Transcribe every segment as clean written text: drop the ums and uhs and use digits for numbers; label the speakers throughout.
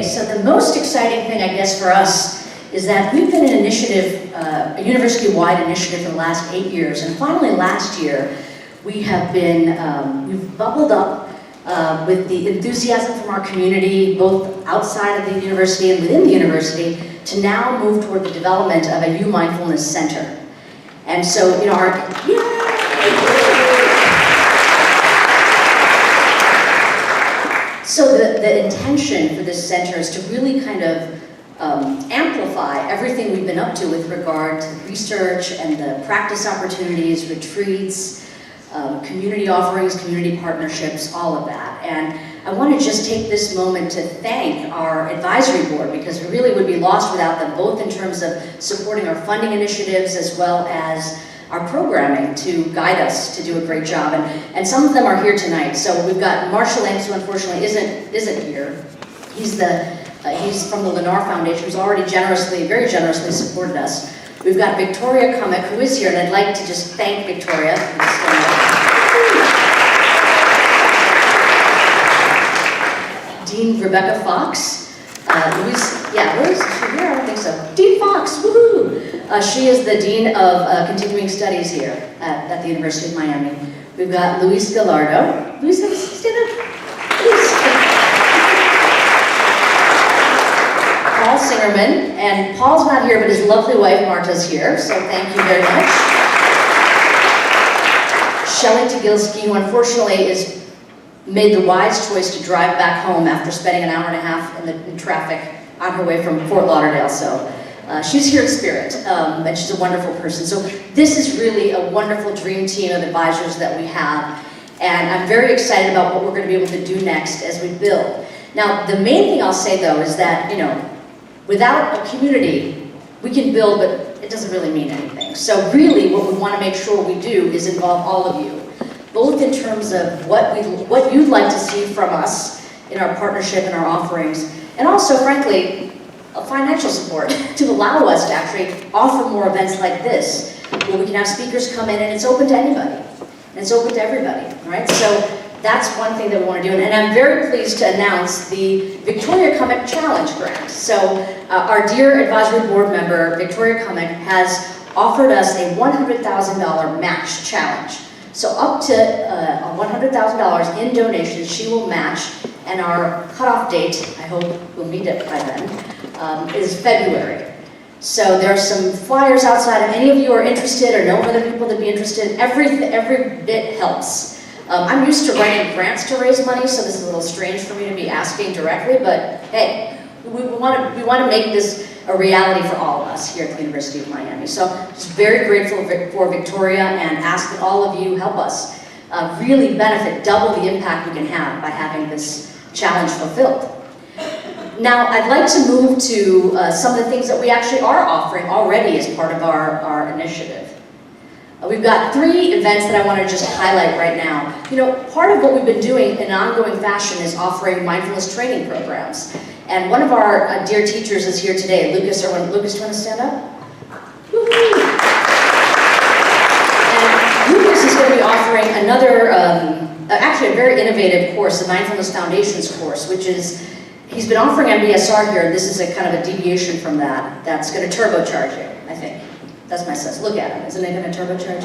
Speaker 1: Okay, so the most exciting thing, I guess, for us is that we've been an initiative, a university-wide initiative for the last 8 years, and finally last year we have been, we've bubbled up with the enthusiasm from our community, both outside of the university and within the university, to now move toward the development of a Mindfulness Center. And so, you know, So the intention for this center is to really kind of amplify everything we've been up to with regard to research and the practice opportunities, retreats, community offerings, community partnerships, all of that. And I want to just take this moment to thank our advisory board, because we really would be lost without them, both in terms of supporting our funding initiatives as well as our programming to guide us to do a great job. And some of them are here tonight. So we've got Marshall Ames, who unfortunately isn't here. He's from the Lennar Foundation, who's already very generously supported us. We've got Victoria Cummick, who is here, and I'd like to just thank Victoria. Dean Rebecca Fox. Where is she here? I don't think so. Dean Fox, woohoo! She is the Dean of Continuing Studies here at the University of Miami. We've got Luis Gallardo. Luis, stand up, please. Paul Singerman, and Paul's not here, but his lovely wife Marta's here, so thank you very much. Shelley Tagilski, who unfortunately made the wise choice to drive back home after spending an hour and a half in traffic on her way from Fort Lauderdale. So she's here in spirit, and she's a wonderful person. So this is really a wonderful dream team of advisors that we have, and I'm very excited about what we're going to be able to do next as we build. Now, the main thing I'll say though is that, you know, without a community, we can build, but it doesn't really mean anything. So really, what we want to make sure we do is involve all of you, both in terms of what you'd like to see from us in our partnership and our offerings, and also, frankly, financial support to allow us to actually offer more events like this, where we can have speakers come in and it's open to anybody, and it's open to everybody, right? So that's one thing that we want to do, and I'm very pleased to announce the Victoria Cummick Challenge Grant. So our dear advisory board member, Victoria Cummick, has offered us a $100,000 match challenge. So up to $100,000 in donations she will match, and our cutoff date, I hope we'll meet it by then, is February. So there are some flyers outside. If any of you are interested or know other people that'd be interested, every bit helps. I'm used to writing grants to raise money, so this is a little strange for me to be asking directly, but hey, we want to make this a reality for all of us here at the University of Miami. So just very grateful for Victoria, and ask that all of you help us really benefit, double the impact we can have by having this challenge fulfilled. Now, I'd like to move to some of the things that we actually are offering already as part of our initiative. We've got 3 events that I want to just highlight right now. You know, part of what we've been doing in an ongoing fashion is offering mindfulness training programs. And one of our dear teachers is here today, Lucas. Lucas, do you want to stand up? Woo-hoo. And Lucas is going to be offering another, actually a very innovative course, the Mindfulness Foundations course, which is, he's been offering MBSR here. This is a kind of a deviation from that. That's going to turbocharge you, I think. That's my sense. Look at him. Isn't it going to turbocharge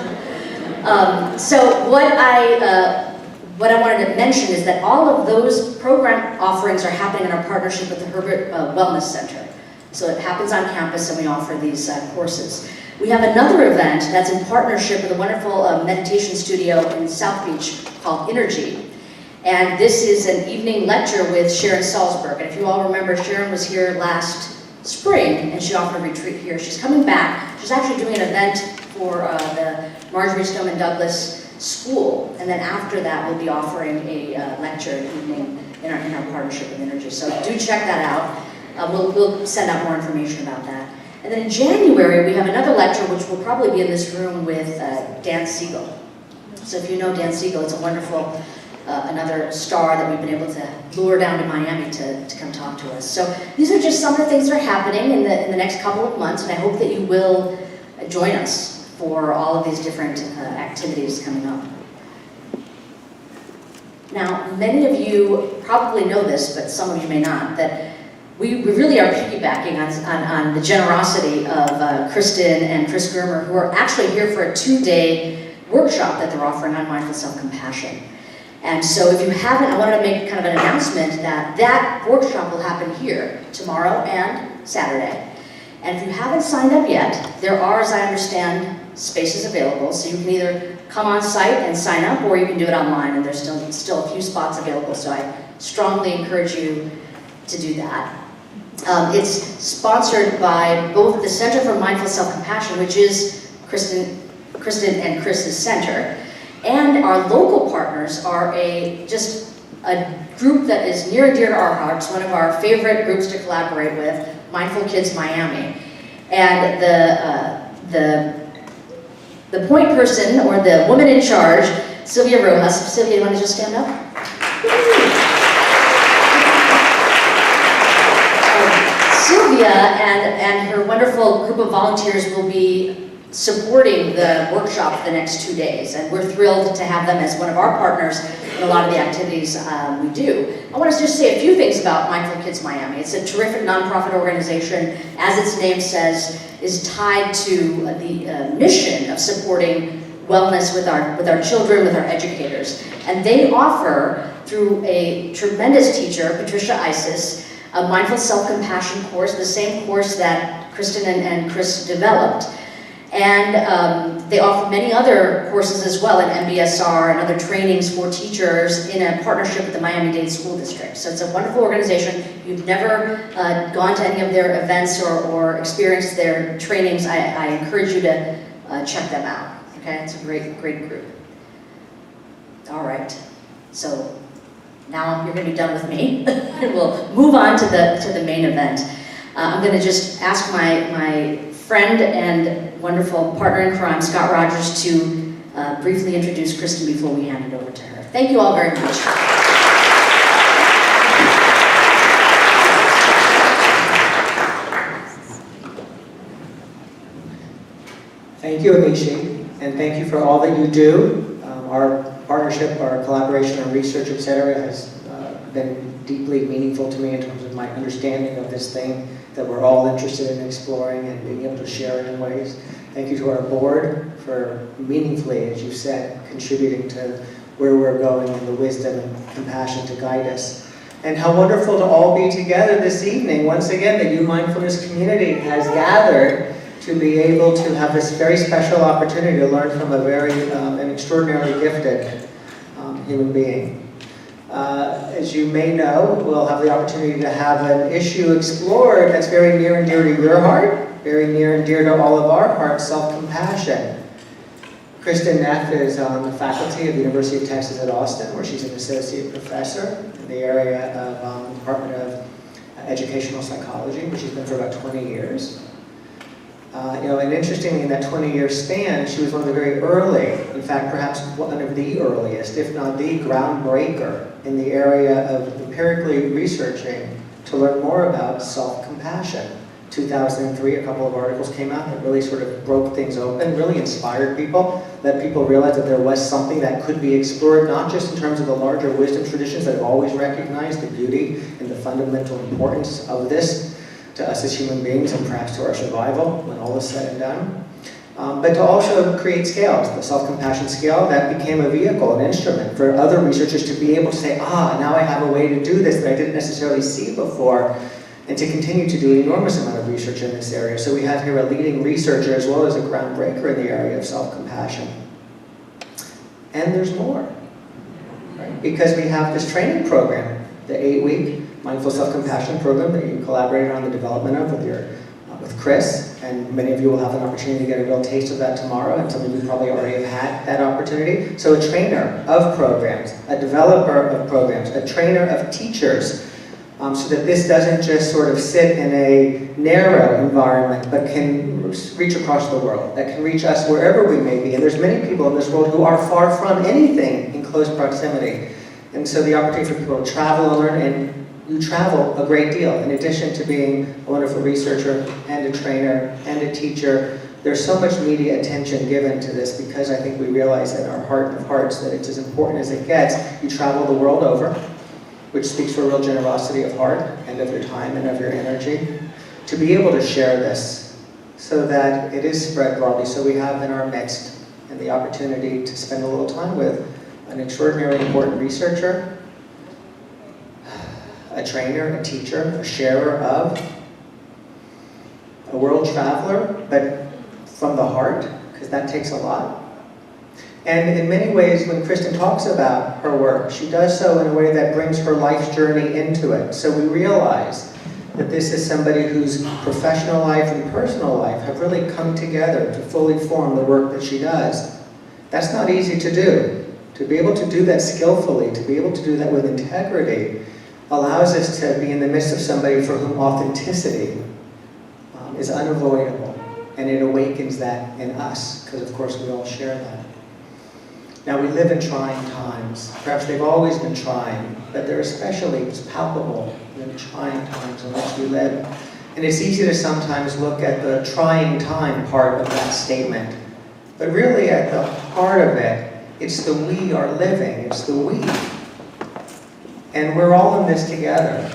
Speaker 1: you? So what I wanted to mention is that all of those program offerings are happening in our partnership with the Herbert Wellness Center. So it happens on campus, and we offer these courses. We have another event that's in partnership with a wonderful meditation studio in South Beach called Energy. And this is an evening lecture with Sharon Salzberg. And if you all remember, Sharon was here last spring, and she offered a retreat here. She's coming back. She's actually doing an event for the Marjorie Stoneman Douglas School, and then after that we'll be offering a lecture evening in our partnership with Energy. So do check that out. We'll send out more information about that. And then in January we have another lecture which will probably be in this room with Dan Siegel. So if you know Dan Siegel, it's a wonderful another star that we've been able to lure down to Miami to come talk to us. So these are just some of the things that are happening in the next couple of months, and I hope that you will join us for all of these different activities coming up. Now, many of you probably know this, but some of you may not, that we really are piggybacking on the generosity of Kristin and Chris Germer, who are actually here for a 2-day workshop that they're offering on mindful self-compassion. And so if you haven't, I wanted to make kind of an announcement that that workshop will happen here tomorrow and Saturday. And if you haven't signed up yet, there are, as I understand, spaces available. So you can either come on site and sign up, or you can do it online, and there's still a few spots available. So I strongly encourage you to do that. It's sponsored by both the Center for Mindful Self-Compassion, which is Kristin and Chris's center, and our local partners are just a group that is near and dear to our hearts, one of our favorite groups to collaborate with, Mindful Kids Miami. And the point person, or the woman in charge, Sylvia Rojas. Sylvia, you want to just stand up? Sylvia and her wonderful group of volunteers will be supporting the workshop for the next 2 days, and we're thrilled to have them as one of our partners in a lot of the activities we do. I want to just say a few things about Mindful Kids Miami. It's a terrific nonprofit organization, as its name says, is tied to the mission of supporting wellness with our children, with our educators. And they offer, through a tremendous teacher, Patricia Isis, a mindful self-compassion course, the same course that Kristin and Chris developed. And they offer many other courses as well in MBSR and other trainings for teachers in a partnership with the Miami-Dade School District. So it's a wonderful organization. If you've never gone to any of their events or experienced their trainings, I encourage you to check them out. Okay, it's a great group. All right, so now you're going to be done with me, and we'll move on to the main event. I'm going to just ask my friend and wonderful partner in crime, Scott Rogers, to briefly introduce Kristin before we hand it over to her. Thank you all very much.
Speaker 2: Thank you, Amishi, and thank you for all that you do. Our partnership, our collaboration, our research, etc., has been deeply meaningful to me in terms of my understanding of this thing that we're all interested in exploring and being able to share it in ways. Thank you to our board for meaningfully, as you said, contributing to where we're going and the wisdom and compassion to guide us. And how wonderful to all be together this evening. Once again, the U Mindfulness community has gathered to be able to have this very special opportunity to learn from an extraordinarily gifted human being. As you may know, we'll have the opportunity to have an issue explored that's very near and dear to your heart, very near and dear to all of our hearts, self-compassion. Kristin Neff is on the faculty of the University of Texas at Austin, where she's an associate professor in the area of the Department of Educational Psychology, which she's been for about 20 years. And interestingly, in that 20-year span, she was one of the very early, in fact, perhaps one of the earliest, if not the groundbreaker in the area of empirically researching to learn more about self-compassion. 2003, a couple of articles came out that really sort of broke things open, really inspired people, let people realize that there was something that could be explored, not just in terms of the larger wisdom traditions that have always recognized the beauty and the fundamental importance of this to us as human beings and perhaps to our survival when all is said and done, but to also create scales, the self-compassion scale that became a vehicle, an instrument for other researchers to be able to say, now I have a way to do this that I didn't necessarily see before, and to continue to do an enormous amount of research in this area. So we have here a leading researcher as well as a groundbreaker in the area of self-compassion. And there's more, right? Because we have this training program, the 8-week Mindful Self-Compassion program that you collaborated on the development of with Chris, and many of you will have an opportunity to get a real taste of that tomorrow, and some of you probably already have had that opportunity. So a trainer of programs, a developer of programs, a trainer of teachers, so that this doesn't just sort of sit in a narrow environment, but can reach across the world, that can reach us wherever we may be. And there's many people in this world who are far from anything in close proximity. And so the opportunity for people to travel and learn, and you travel a great deal. In addition to being a wonderful researcher and a trainer and a teacher, there's so much media attention given to this because I think we realize in our heart of hearts that it's as important as it gets. You travel the world over. which speaks for real generosity of heart and of your time and of your energy, to be able to share this so that it is spread broadly. So we have in our midst and the opportunity to spend a little time with an extraordinarily important researcher, a trainer, a teacher, a sharer of, a world traveler, but from the heart, because that takes a lot. And in many ways, when Kristin talks about her work, she does so in a way that brings her life's journey into it. So we realize that this is somebody whose professional life and personal life have really come together to fully form the work that she does. That's not easy to do. To be able to do that skillfully, to be able to do that with integrity, allows us to be in the midst of somebody for whom authenticity is unavoidable. And it awakens that in us, because of course we all share that. Now we live in trying times. Perhaps they've always been trying, but they're especially palpable in the trying times in which we live. And it's easy to sometimes look at the trying time part of that statement. But really at the heart of it, it's the we are living, it's the we. And we're all in this together.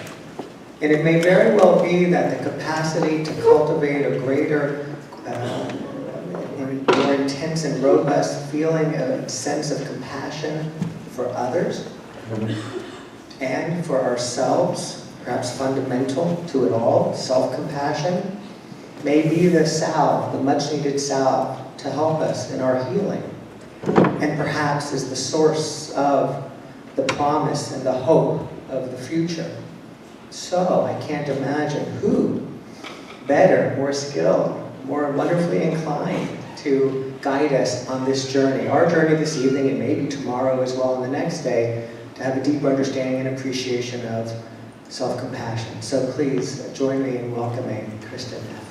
Speaker 2: And it may very well be that the capacity to cultivate a greater, more intense and robust feeling, a sense of compassion for others and for ourselves, perhaps fundamental to it all, self-compassion, may be the salve, the much-needed salve to help us in our healing. And perhaps is the source of the promise and the hope of the future. So I can't imagine who better, more skilled, more wonderfully inclined to guide us on this journey, our journey this evening and maybe tomorrow as well and the next day, to have a deeper understanding and appreciation of self-compassion. So please join me in welcoming Kristin Neff.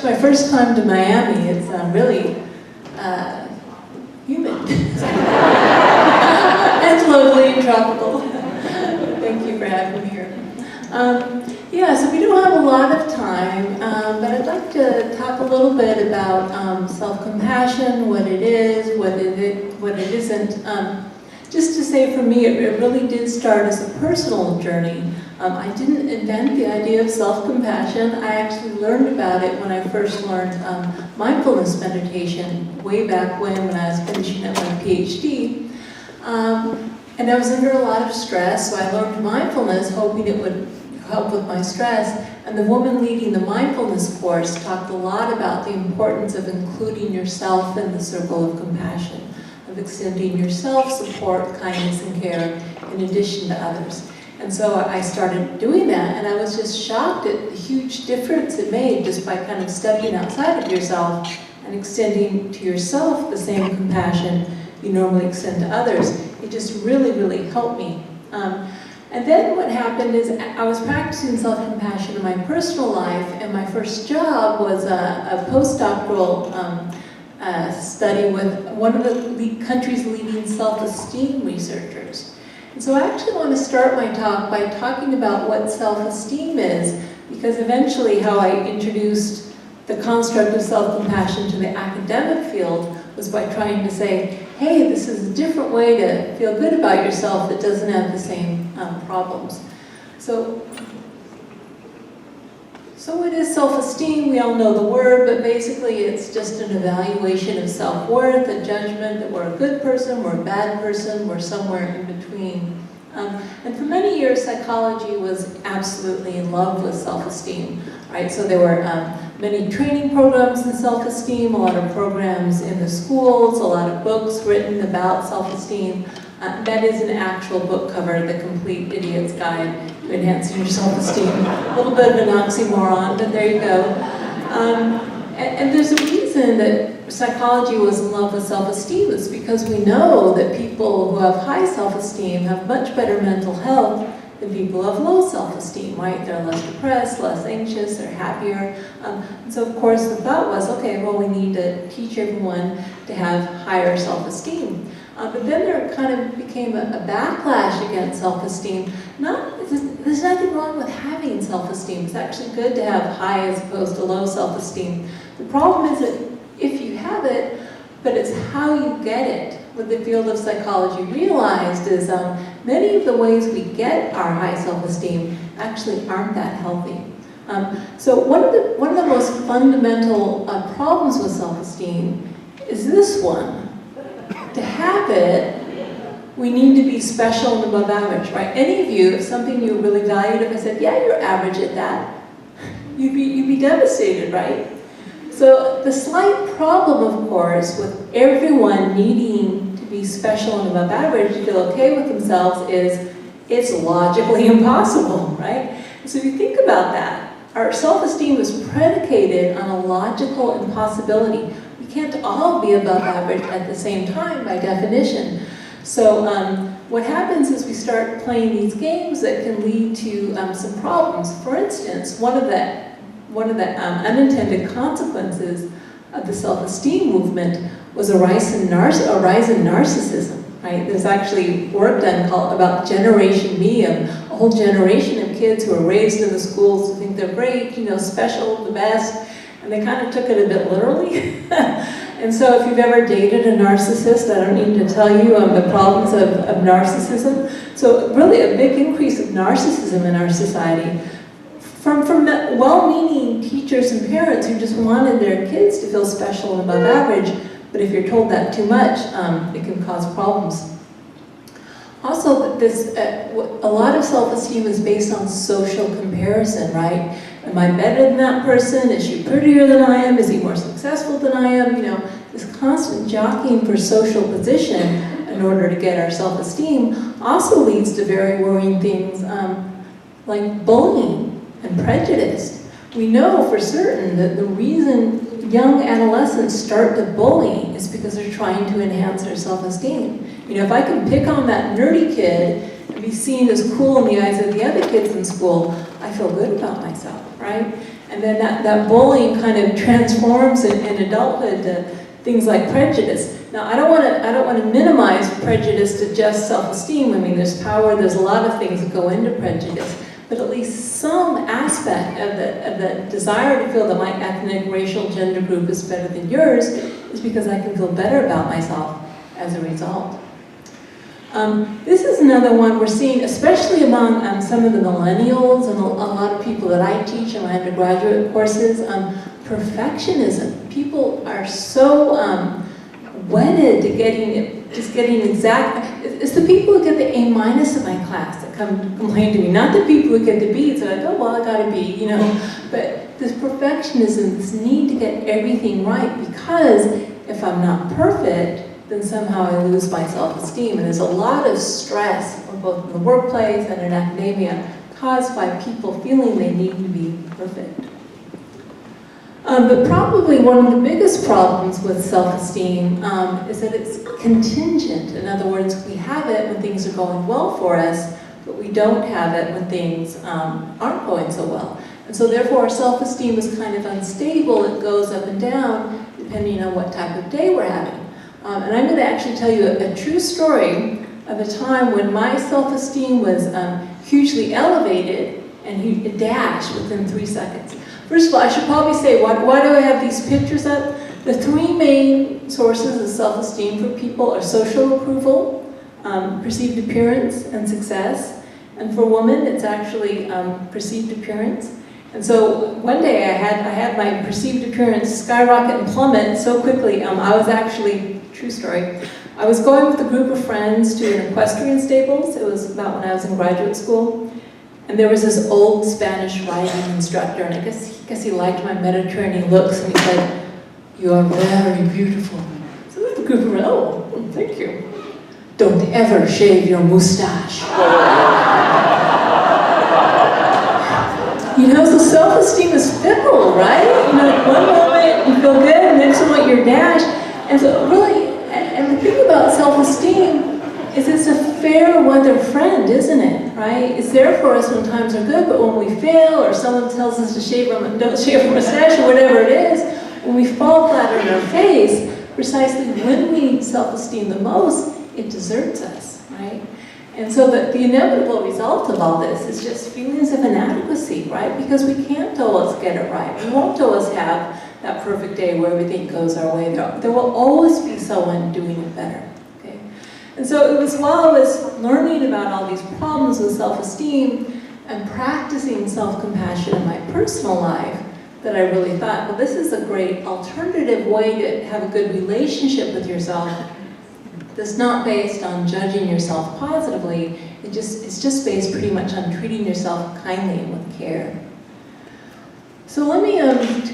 Speaker 3: My first time to Miami, it's really humid and lovely and tropical. Thank you for having me here. Yeah, so we don't have a lot of time, but I'd like to talk a little bit about self-compassion, what it is, what it isn't. Just to say, for me, it really did start as a personal journey. I didn't invent the idea of self-compassion. I actually learned about it when I first learned mindfulness meditation way back when I was finishing up my Ph.D. And I was under a lot of stress, so I learned mindfulness hoping it would help with my stress. And the woman leading the mindfulness course talked a lot about the importance of including yourself in the circle of compassion, of extending yourself support, kindness, and care in addition to others. And so I started doing that, and I was just shocked at the huge difference it made just by kind of stepping outside of yourself and extending to yourself the same compassion you normally extend to others. It just really, really helped me. And then what happened is I was practicing self-compassion in my personal life, and my first job was a postdoctoral study with one of the country's leading self-esteem researchers. And so I actually want to start my talk by talking about what self-esteem is, because eventually how I introduced the construct of self-compassion to the academic field was by trying to say, hey, this is a different way to feel good about yourself that doesn't have the same problems. So what is self-esteem? We all know the word, but basically it's just an evaluation of self-worth, a judgment that we're a good person, we're a bad person, we're somewhere in between. And for many years, psychology was absolutely in love with self-esteem, right? So there were many training programs in self-esteem, a lot of programs in the schools, a lot of books written about self-esteem. That is an actual book cover, The Complete Idiot's Guide to Enhancing Your Self-Esteem. A little bit of an oxymoron, but there you go. And there's a reason that psychology was in love with self-esteem. It's because we know that people who have high self-esteem have much better mental health than people who have low self-esteem, right? They're less depressed, less anxious, they're happier. And so of course the thought was, okay, well we need to teach everyone to have higher self-esteem. But then there kind of became a backlash against self-esteem. There's nothing wrong with having self-esteem. It's actually good to have high as opposed to low self-esteem. The problem is that if you have it, but it's how you get it. What the field of psychology realized is many of the ways we get our high self-esteem actually aren't that healthy. So one of the most fundamental problems with self-esteem is this one. To have it, we need to be special and above average, right? Any of you, if something you really valued, if I said, yeah, you're average at that, you'd be devastated, right? So the slight problem, of course, with everyone needing to be special and above average to feel okay with themselves is it's logically impossible, right? So if you think about that, our self-esteem is predicated on a logical impossibility. We can't all be above average at the same time by definition. So what happens is we start playing these games that can lead to some problems. For instance, one of the unintended consequences of the self-esteem movement was a rise in narcissism. Right? There's actually work done about Generation Me, a whole generation of kids who are raised in the schools who think they're great, special, the best, and they kind of took it a bit literally. And so if you've ever dated a narcissist, I don't need to tell you the problems of narcissism. So really a big increase of narcissism in our society from well-meaning teachers and parents who just wanted their kids to feel special and above average, but if you're told that too much, it can cause problems. Also, a lot of self-esteem is based on social comparison, right? Am I better than that person? Is she prettier than I am? Is he more successful than I am? This constant jockeying for social position in order to get our self-esteem also leads to very worrying things like bullying and prejudice. We know for certain that the reason young adolescents start to bully is because they're trying to enhance their self-esteem. If I can pick on that nerdy kid and be seen as cool in the eyes of the other kids in school, I feel good about myself, right? And then that bullying kind of transforms in adulthood to things like prejudice. Now, I don't want to minimize prejudice to just self-esteem. I mean, there's power, there's a lot of things that go into prejudice. But at least some aspect of the desire to feel that my ethnic, racial, gender group is better than yours is because I can feel better about myself as a result. This is another one we're seeing, especially among some of the millennials and a lot of people that I teach in my undergraduate courses, perfectionism. People are so wedded to getting exact. It's the people who get the A- in my class that come to complain to me, not the people who get the B's. They're like, oh, well, I got a B, But this perfectionism, this need to get everything right, because if I'm not perfect, then somehow I lose my self-esteem. And there's a lot of stress, both in the workplace and in academia, caused by people feeling they need to be perfect. But probably one of the biggest problems with self-esteem is that it's contingent. In other words, we have it when things are going well for us, but we don't have it when things aren't going so well. And so therefore our self-esteem is kind of unstable. It goes up and down depending on what type of day we're having. And I'm going to actually tell you a true story of a time when my self-esteem was hugely elevated and it dashed within 3 seconds. First of all, I should probably say, why do I have these pictures up? The three main sources of self-esteem for people are social approval, perceived appearance, and success. And for women, it's actually perceived appearance. And so one day I had my perceived appearance skyrocket and plummet so quickly. I was actually, true story, I was going with a group of friends to an equestrian stables. It was about when I was in graduate school. And there was this old Spanish riding instructor, and I guess he liked my Mediterranean looks, and he said, "You are very beautiful." So the group of friends, "Oh, thank you. Don't ever shave your mustache." So self-esteem is fickle, right? One moment you feel good, and next moment you're dashed. And so really, and the thing about self-esteem is it's a fair weather friend, isn't it, right? It's there for us when times are good, but when we fail, or someone tells us to don't shave our mustache, or whatever it is, when we fall flat on our face, precisely when we need self-esteem the most, it deserts us, right? And so the inevitable result of all this is just feelings of inadequacy, right? Because we can't always get it right. We won't always have that perfect day where everything goes our way. There will always be someone doing it better, okay? And so it was while I was learning about all these problems with self-esteem and practicing self-compassion in my personal life that I really thought, well, this is a great alternative way to have a good relationship with yourself that's not based on judging yourself positively. It's just based pretty much on treating yourself kindly and with care. So let me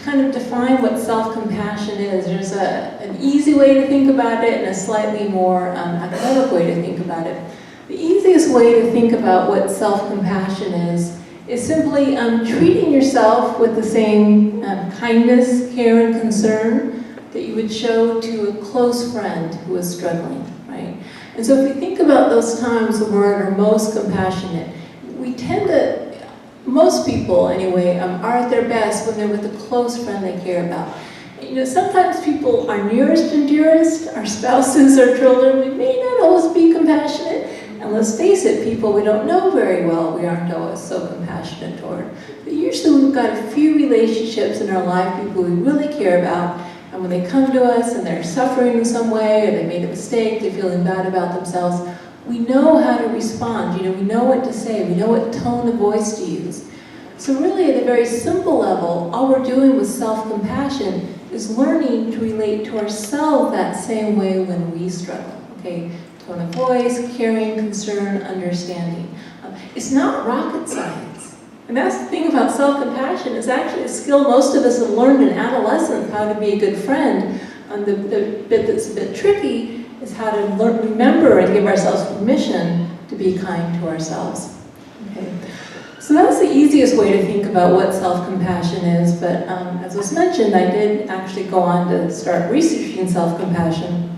Speaker 3: kind of define what self-compassion is. There's an easy way to think about it and a slightly more academic way to think about it. The easiest way to think about what self-compassion is simply treating yourself with the same kindness, care, and concern that you would show to a close friend who is struggling, right? And so if you think about those times when we're at our most compassionate, we tend to, most people anyway, are at their best when they're with a close friend they care about. You know, sometimes people, our nearest and dearest, our spouses, our children, we may not always be compassionate. And let's face it, people we don't know very well, we aren't always so compassionate toward. But usually we've got a few relationships in our life, people we really care about, and when they come to us and they're suffering in some way, or they made a mistake, they're feeling bad about themselves, we know how to respond. You know, we know what to say, we know what tone of voice to use. So really at a very simple level, all we're doing with self-compassion is learning to relate to ourselves that same way when we struggle, okay? Tone of voice, caring, concern, understanding. It's not rocket science. And that's the thing about self-compassion. It's actually a skill most of us have learned in adolescence, how to be a good friend. And the bit that's a bit tricky is how to remember and give ourselves permission to be kind to ourselves. Okay. So that's the easiest way to think about what self-compassion is, but as was mentioned, I did actually go on to start researching self-compassion.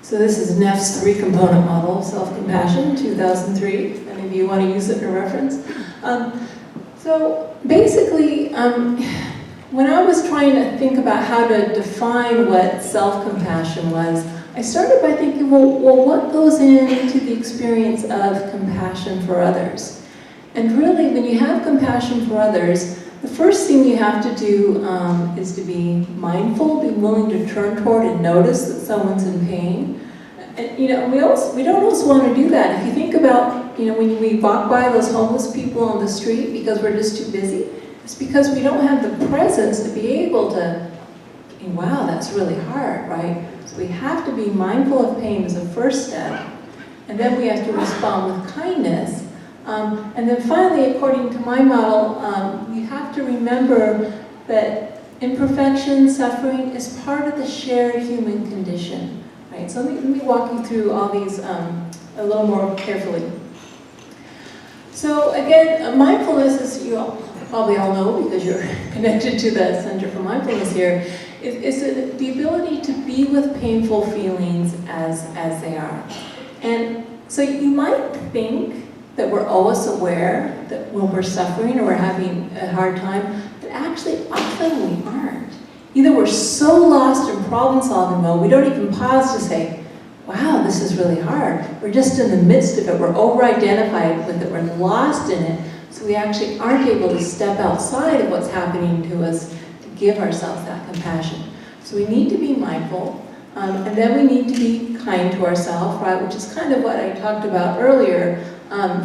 Speaker 3: So this is Neff's 3-component model, self-compassion, 2003, if any of you want to use it in a reference. So basically, when I was trying to think about how to define what self-compassion was, I started by thinking, well, what goes into the experience of compassion for others? And really, when you have compassion for others, the first thing you have to do is to be mindful, be willing to turn toward and notice that someone's in pain. And you know, we don't always want to do that. If you think about, you know, when we walk by those homeless people on the street because we're just too busy, it's because we don't have the presence to be able to, wow, that's really hard, right? So we have to be mindful of pain as a first step, and then we have to respond with kindness. And then finally, according to my model, you have to remember that imperfection, suffering, is part of the shared human condition. Right? So let me walk you through all these a little more carefully. So again, mindfulness, as you probably all know because you're connected to the Center for Mindfulness here, is the ability to be with painful feelings as they are. And so you might think that we're always aware that when we're suffering or we're having a hard time, but actually often we aren't. Either we're so lost in problem-solving mode, we don't even pause to say, wow, this is really hard. We're just in the midst of it. We're over-identified with it. We're lost in it. So we actually aren't able to step outside of what's happening to us to give ourselves that compassion. So we need to be mindful. And then we need to be kind to ourselves, right? Which is kind of what I talked about earlier,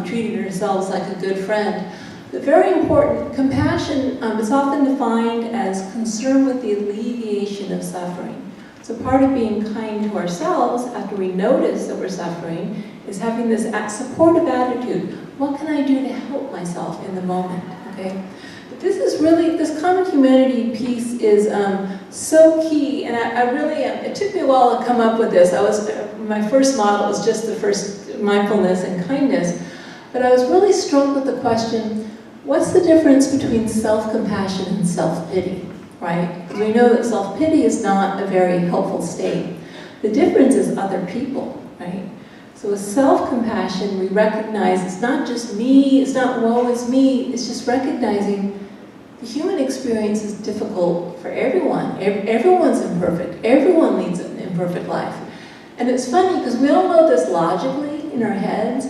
Speaker 3: treating ourselves like a good friend. But very important, compassion is often defined as concern with the alleviation of suffering. So part of being kind to ourselves after we notice that we're suffering is having this supportive attitude. What can I do to help myself in the moment, okay? But this is really, this common humanity piece is so key, and I really, it took me a while to come up with this. My first model was just the first mindfulness and kindness, but I was really struck with the question, what's the difference between self-compassion and self-pity, right? Because we know that self-pity is not a very helpful state. The difference is other people, right? So with self-compassion, we recognize it's not just me, it's not woe is me, it's just recognizing the human experience is difficult for everyone. Everyone's imperfect. Everyone leads an imperfect life. And it's funny because we all know this logically in our heads,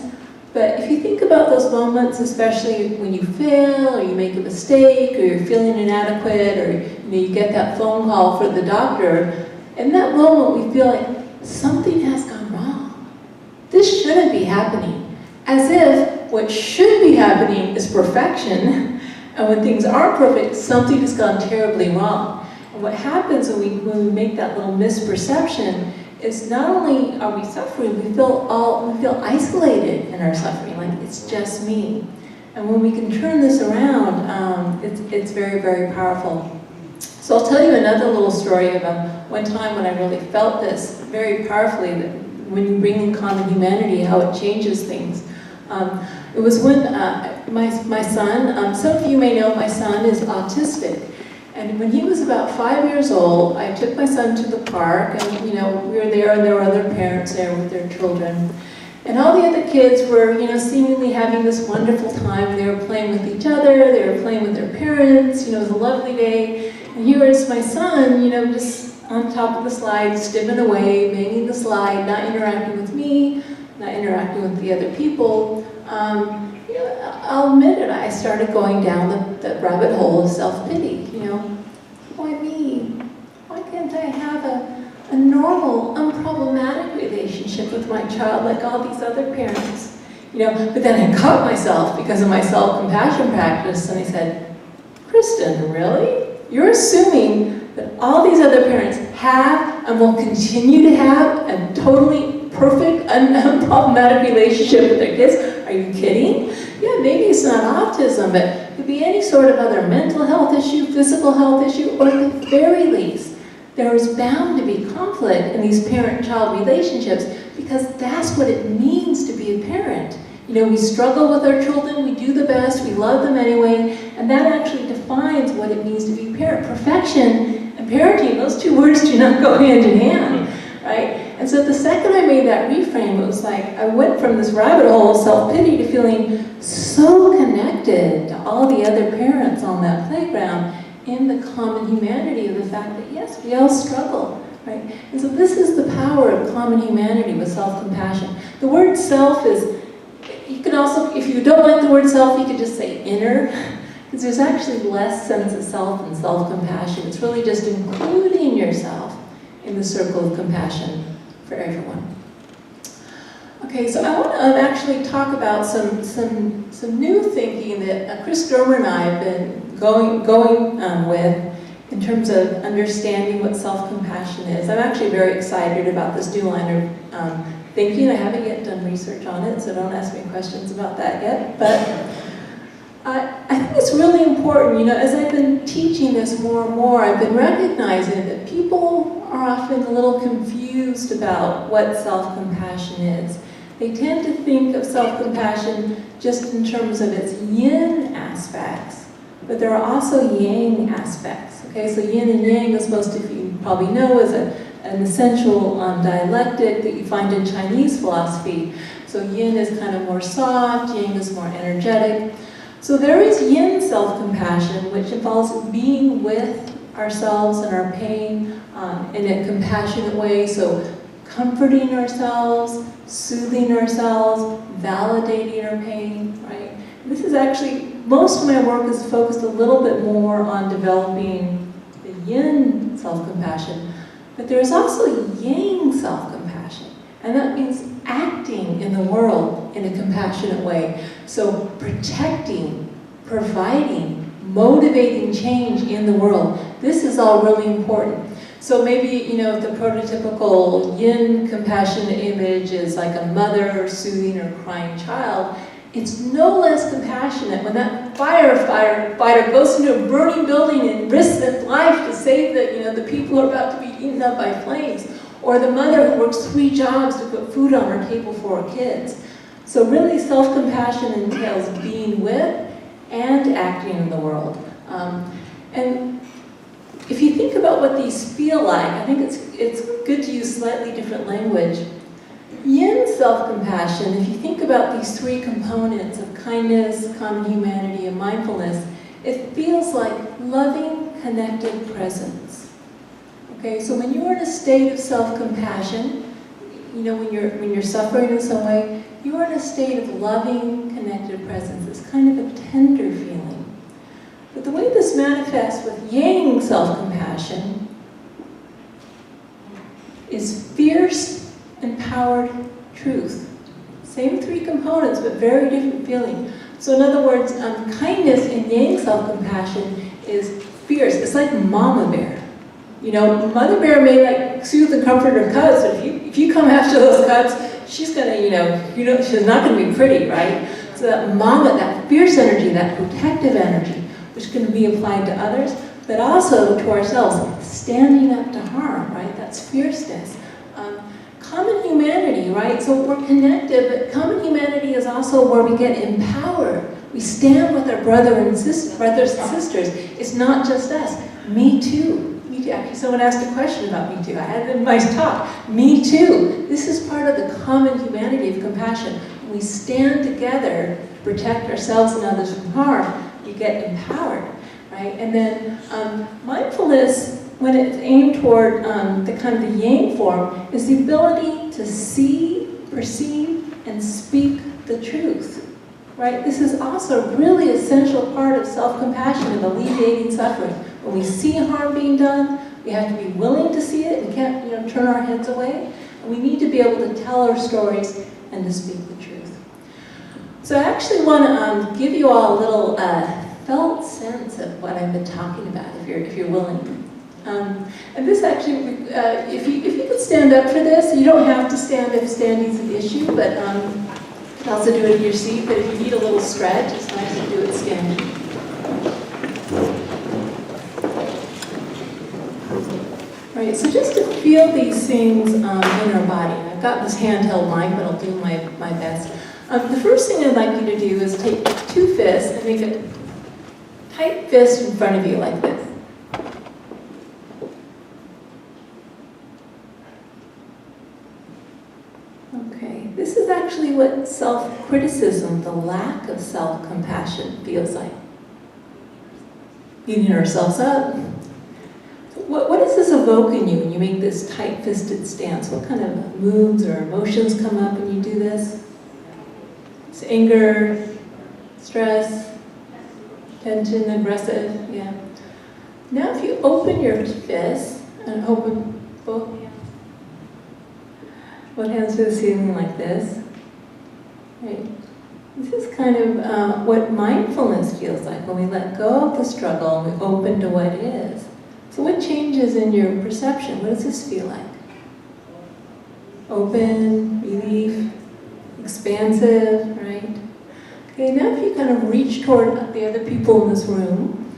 Speaker 3: but if you think about those moments, especially when you fail or you make a mistake or you're feeling inadequate or you get that phone call for the doctor, in that moment we feel like something has gone wrong. This shouldn't be happening. As if what should be happening is perfection, and when things aren't perfect, something has gone terribly wrong. And what happens when we make that little misperception is not only are we suffering, we feel isolated in our suffering, like it's just me. And when we can turn this around, it's very, very powerful. So I'll tell you another little story about one time when I really felt this very powerfully, that when you bring in common humanity, how it changes things. It was when my son, some of you may know my son is autistic. And when he was about 5 years old, I took my son to the park, and we were there, and there were other parents there with their children. And all the other kids were, seemingly having this wonderful time. They were playing with each other, they were playing with their parents, it was a lovely day. And here is my son, just on top of the slide, stimming away, banging the slide, not interacting with me, not interacting with the other people. I'll admit it, I started going down the rabbit hole of self-pity. Why me? Why can't I have a normal, unproblematic relationship with my child like all these other parents? But then I caught myself because of my self-compassion practice, and I said, Kristin, really? You're assuming that all these other parents have and will continue to have a totally perfect, unproblematic relationship with their kids? Are you kidding? Yeah, maybe it's not autism, but it could be any sort of other mental health issue, physical health issue, or at the very least, there is bound to be conflict in these parent-child relationships because that's what it means to be a parent. We struggle with our children, we do the best, we love them anyway, and that actually defines what it means to be a parent. Perfection and parenting, those two words do not go hand in hand, right? And so the second I made that reframe, it was like I went from this rabbit hole of self-pity to feeling so connected to all the other parents on that playground in the common humanity of the fact that, yes, we all struggle, right? And so this is the power of common humanity with self-compassion. The word self is, you can also, if you don't like the word self, you could just say inner, because there's actually less sense of self and self-compassion. It's really just including yourself in the circle of compassion for everyone. Okay, so I want to actually talk about some new thinking that Chris Germer and I have been going with in terms of understanding what self-compassion is. I'm actually very excited about this new line of thinking. I haven't yet done research on it, so don't ask me questions about that yet. But I think it's really important, as I've been teaching this more and more, I've been recognizing that people are often a little confused about what self-compassion is. They tend to think of self-compassion just in terms of its yin aspects, but there are also yang aspects. Okay, so yin and yang is supposed to, you probably know, is an essential dialectic that you find in Chinese philosophy. So yin is kind of more soft, yang is more energetic. So there is yin self-compassion, which involves being with ourselves and our pain in a compassionate way. So comforting ourselves, soothing ourselves, validating our pain, right? This is actually, most of my work is focused a little bit more on developing the yin self-compassion, but there's also yang self-compassion, and that means acting in the world in a compassionate way. So protecting, providing, motivating change in the world. This is all really important. So maybe, the prototypical yin compassionate image is like a mother soothing her crying child. It's no less compassionate when that firefighter goes into a burning building and risks his life to save the people who are about to be eaten up by flames. Or the mother who works 3 jobs to put food on her table for her kids. So really self-compassion entails being with and acting in the world. And if you think about what these feel like, I think it's good to use slightly different language. Yin self-compassion, if you think about these three components of kindness, common humanity, and mindfulness, it feels like loving, connected presence. Okay, so when you're in a state of self-compassion, you know, when you're suffering in some way, you are in a state of loving, connected presence. It's kind of a tender feeling. But the way this manifests with Yang self-compassion is fierce, empowered truth. Same three components, but very different feeling. So in other words, kindness in Yang self-compassion is fierce. It's like mama bear. You know, mother bear may like soothe and comfort her cubs, but if you come after those cubs, she's gonna, you know, she's not gonna be pretty, right? So that mama, that fierce energy, that protective energy, which can be applied to others, but also to ourselves, standing up to harm, right? That's fierceness. Common humanity, right? So we're connected, but common humanity is also where we get empowered. We stand with our brothers and sisters. It's not just us. Me too. Me too. Actually, someone asked a question about me too. I had it in my talk. Me too. This is part of the common humanity of compassion. When we stand together to protect ourselves and others from harm, we get empowered, right? And then mindfulness, when it's aimed toward the kind of the Yang form, is the ability to see, perceive, and speak the truth, right? This is also a really essential part of self-compassion and alleviating suffering. When we see harm being done, we have to be willing to see it. We can't, you know, turn our heads away. And we need to be able to tell our stories and to speak the truth. So I actually want to give you all a little felt sense of what I've been talking about, if you're willing. And this actually, if you could stand up for this, you don't have to stand if standing's an issue, but you can also do it in your seat, but if you need a little stretch, it's nice to do it standing. Right, so just to feel these things in our body. I've got this handheld mic, but I'll do my best. The first thing I'd like you to do is take two fists and make a tight fist in front of you like this. Okay, this is actually what self-criticism, the lack of self-compassion, feels like. Beating ourselves up. What does this evoke in you when you make this tight-fisted stance? What kind of moods or emotions come up when you do this? It's anger, stress, tension, aggressive, yeah. Now if you open your fist and open both hands to the ceiling like this, right? This is kind of what mindfulness feels like when we let go of the struggle and we open to what is. So what changes in your perception? What does this feel like? Open, relief, expansive, right? Okay, now if you kind of reach toward the other people in this room,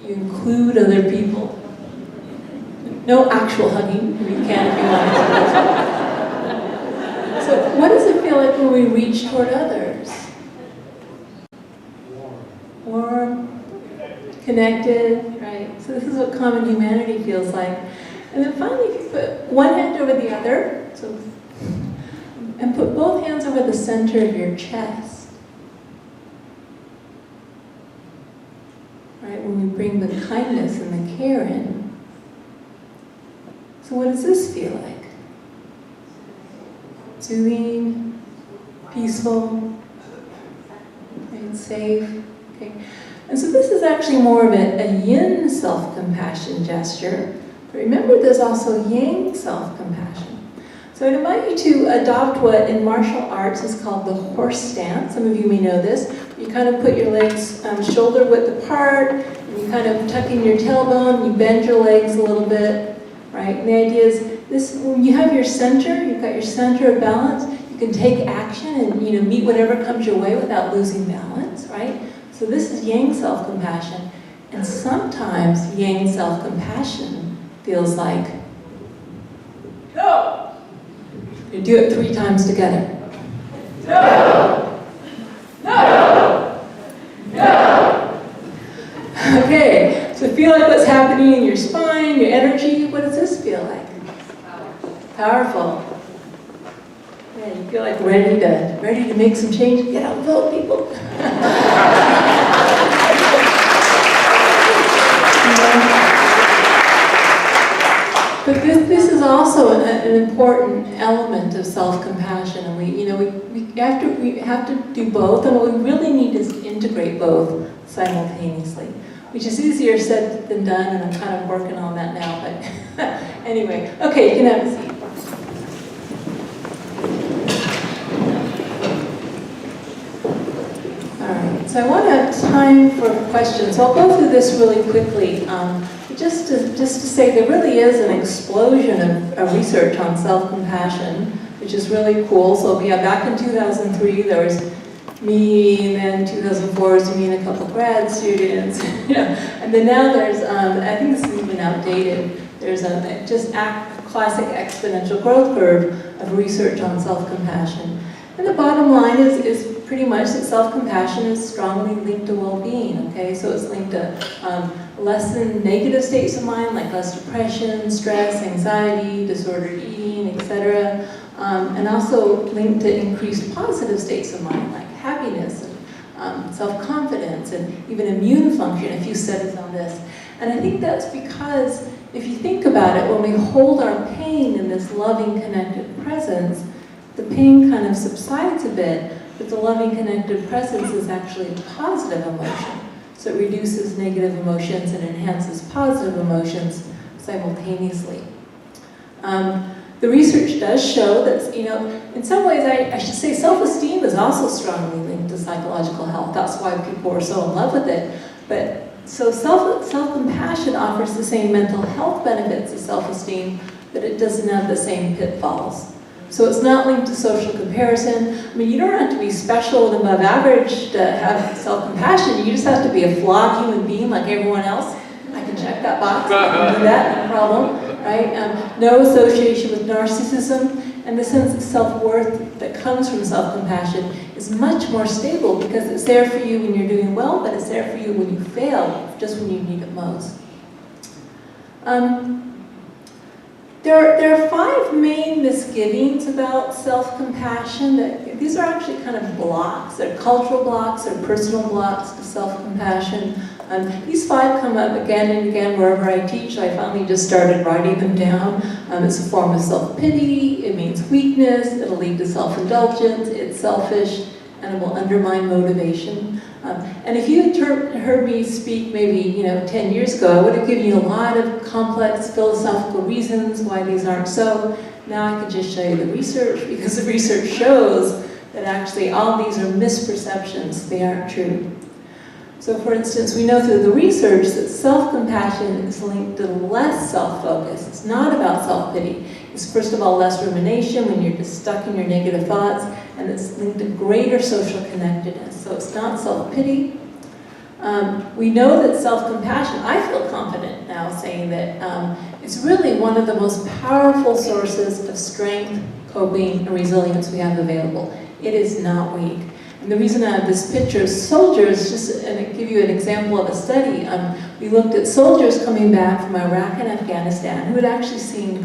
Speaker 3: you include other people. No actual hugging, you can if you want. So what does it feel like when we reach toward others? Warm, connected, right? So this is what common humanity feels like. And then finally, if you put one hand over the other, and put both hands over the center of your chest. Right, when we bring the kindness and the care in. So what does this feel like? Soothing, peaceful, right, safe. Okay. And so this is actually more of a yin self-compassion gesture. But remember, there's also yang self-compassion. So I'd invite you to adopt what in martial arts is called the horse stance. Some of you may know this. You kind of put your legs shoulder width apart, and you kind of tuck in your tailbone, you bend your legs a little bit, right? And the idea is this: when you have your center, you've got your center of balance, you can take action and meet whatever comes your way without losing balance, right? So this is yang self-compassion. And sometimes yang self-compassion feels like, no! You do it 3 times together. No! No! No! Okay, so feel like what's happening in your spine, your energy. What does this feel like? Powerful. Yeah, you feel like ready to make some change. Get out and vote, people. But this is also an important element of self-compassion, and we have to do both, and what we really need is integrate both simultaneously, which is easier said than done, and I'm kind of working on that now. But anyway, okay, you can have a seat. So I want to have time for questions. So I'll go through this really quickly. Just to say there really is an explosion of research on self-compassion, which is really cool. So yeah, back in 2003 there was me, and then 2004 was me and a couple grad students. And then now there's, I think this is even outdated, there's a classic exponential growth curve of research on self-compassion. And the bottom line is pretty much that self-compassion is strongly linked to well-being, okay? So it's linked to lessen negative states of mind, like less depression, stress, anxiety, disordered eating, etc. And also linked to increased positive states of mind, like happiness and self-confidence and even immune function, a few studies on this. And I think that's because, if you think about it, when we hold our pain in this loving, connected presence, the pain kind of subsides a bit, but the loving, connected presence is actually a positive emotion. So it reduces negative emotions and enhances positive emotions simultaneously. The research does show that, in some ways, I should say self-esteem is also strongly linked to psychological health. That's why people are so in love with it. But so self-compassion offers the same mental health benefits as self-esteem, but it doesn't have the same pitfalls. So it's not linked to social comparison. I mean, you don't have to be special and above average to have self-compassion. You just have to be a flawed human being like everyone else. I can check that box. I can do that, no problem, right? No association with narcissism, and the sense of self-worth that comes from self-compassion is much more stable because it's there for you when you're doing well, but it's there for you when you fail, just when you need it most. There are 5 main misgivings about self-compassion. These are actually kind of blocks. They're cultural blocks, they're personal blocks to self-compassion. These 5 come up again and again wherever I teach. I finally just started writing them down. It's a form of self-pity, it means weakness, it'll lead to self-indulgence, it's selfish, and it will undermine motivation. And if you had heard me speak maybe 10 years ago, I would have given you a lot of complex philosophical reasons why these aren't so. Now I can just show you the research, because the research shows that actually all these are misperceptions, they aren't true. So for instance, we know through the research that self-compassion is linked to less self-focus. It's not about self-pity. It's first of all less rumination when you're just stuck in your negative thoughts, and it's linked to greater social connectedness. So it's not self-pity. We know that self-compassion, I feel confident now saying that it's really one of the most powerful sources of strength, coping, and resilience we have available. It is not weak. And the reason I have this picture of soldiers, just to give you an example of a study, we looked at soldiers coming back from Iraq and Afghanistan who had actually seen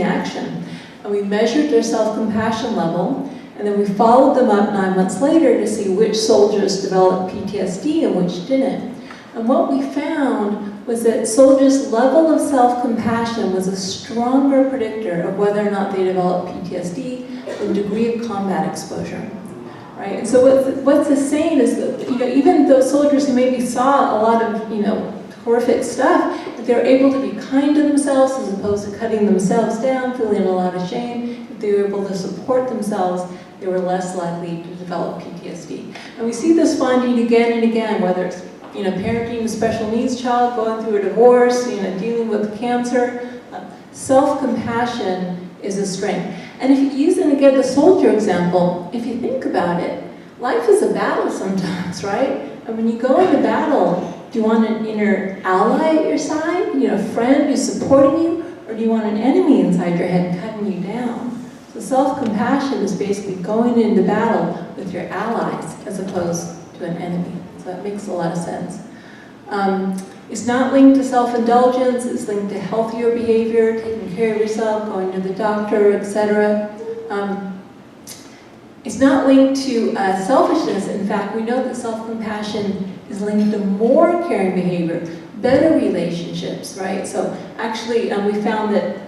Speaker 3: action. And we measured their self-compassion level, and then we followed them up 9 months later to see which soldiers developed PTSD and which didn't. And what we found was that soldiers' level of self-compassion was a stronger predictor of whether or not they developed PTSD than degree of combat exposure. Right? And so what's this saying is that even those soldiers who maybe saw a lot of horrific stuff, if they're able to be kind to themselves as opposed to cutting themselves down, feeling a lot of shame, if they were able to support themselves, they were less likely to develop PTSD. And we see this finding again and again, whether it's parenting a special needs child, going through a divorce, dealing with cancer. Self-compassion is a strength. And if you use, and again, the soldier example, if you think about it, life is a battle sometimes, right? And when you go into battle, do you want an inner ally at your side, a friend who's supporting you, or do you want an enemy inside your head cutting you down? So self-compassion is basically going into battle with your allies as opposed to an enemy. So that makes a lot of sense. It's not linked to self-indulgence, it's linked to healthier behavior, taking care of yourself, going to the doctor, etc. not linked to selfishness. In fact, we know that self-compassion is linked to more caring behavior, better relationships, right? So actually, we found that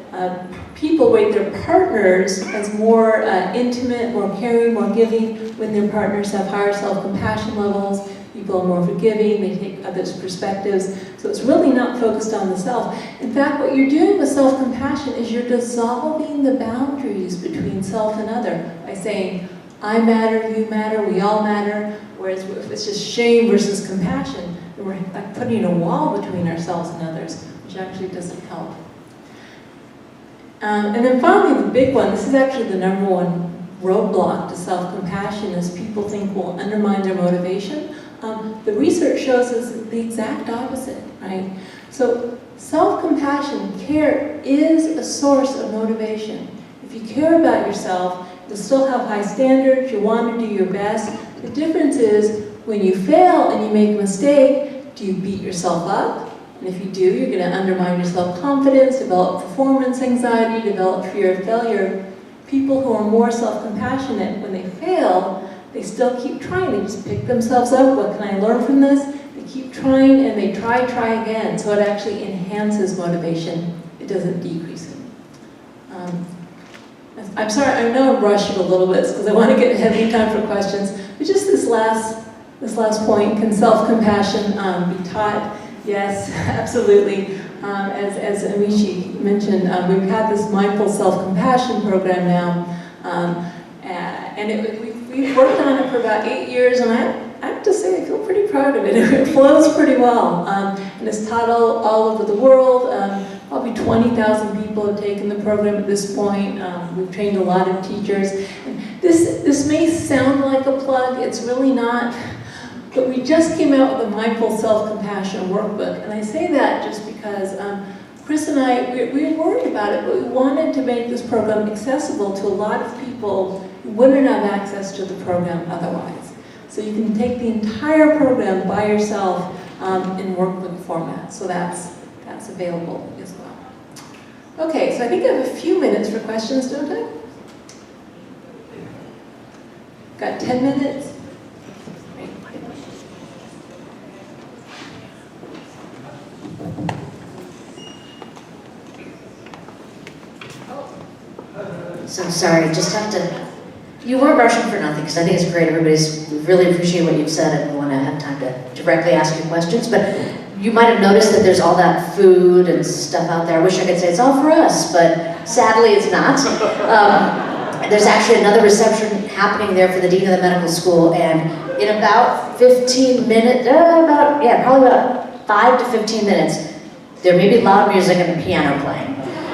Speaker 3: people rate their partners as more intimate, more caring, more giving when their partners have higher self-compassion levels. People are more forgiving, they take others' perspectives. So it's really not focused on the self. In fact, what you're doing with self-compassion is you're dissolving the boundaries between self and other by saying, I matter, you matter, we all matter. Whereas if it's just shame versus compassion, then we're like putting a wall between ourselves and others, which actually doesn't help. And then finally, the big one, this is actually the number one roadblock to self-compassion, is people think will undermine their motivation. The research shows us the exact opposite, right? So self-compassion, care, is a source of motivation. If you care about yourself, you'll still have high standards, you'll want to do your best. The difference is, when you fail and you make a mistake, do you beat yourself up? And if you do, you're going to undermine your self-confidence, develop performance anxiety, develop fear of failure. People who are more self-compassionate, when they fail, they still keep trying. They just pick themselves up. What can I learn from this? They keep trying, and they try again. So it actually enhances motivation. It doesn't decrease it. I'm sorry, I know I'm rushing a little bit because I want to get ahead of time for questions. But just this last point, can self-compassion be taught? Yes, absolutely. As Amishi mentioned, we've had this mindful self-compassion program now, and we've worked on it for about 8 years, and I have to say I feel pretty proud of it. It flows pretty well, and it's taught all over the world. Probably 20,000 people have taken the program at this point. We've trained a lot of teachers. And this may sound like a plug, it's really not. But we just came out with a Mindful Self-Compassion workbook, and I say that just because Chris and I, we were worried about it, but we wanted to make this program accessible to a lot of people who wouldn't have access to the program otherwise. So you can take the entire program by yourself in workbook format, so that's available as well. Okay, so I think I have a few minutes for questions, don't I? Got 10 minutes?
Speaker 1: So sorry, just have to, you weren't rushing for nothing, because I think it's great. We really appreciate what you've said, and we want to have time to directly ask you questions. But you might have noticed that there's all that food and stuff out there. I wish I could say it's all for us, but sadly it's not. There's actually another reception happening there for the Dean of the Medical School, and in about 15 minutes, probably about 5 to 15 minutes, there may be loud music and a piano playing.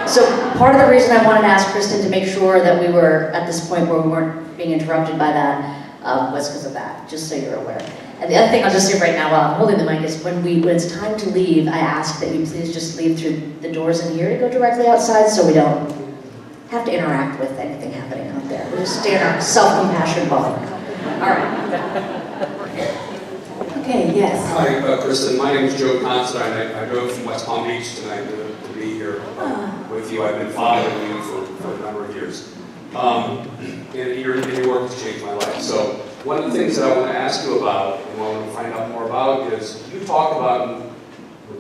Speaker 1: So part of the reason I wanted to ask Kristin to make sure that we were at this point where we weren't being interrupted by that was because of that, just so you're aware. And the other thing I'll just say right now while I'm holding the mic is when it's time to leave, I ask that you please just leave through the doors in here to go directly outside so we don't have to interact with anything happening out there. We'll just stay in our self-compassion bubble. All right.
Speaker 3: Okay, yes.
Speaker 4: Hi, Kristin. My name is Joe Constantine. I drove from West Palm Beach tonight to be here with you. I've been following you for a number of years. And your work has changed my life. So one of the things that I want to ask you about, and I want to find out more about, is you talk about,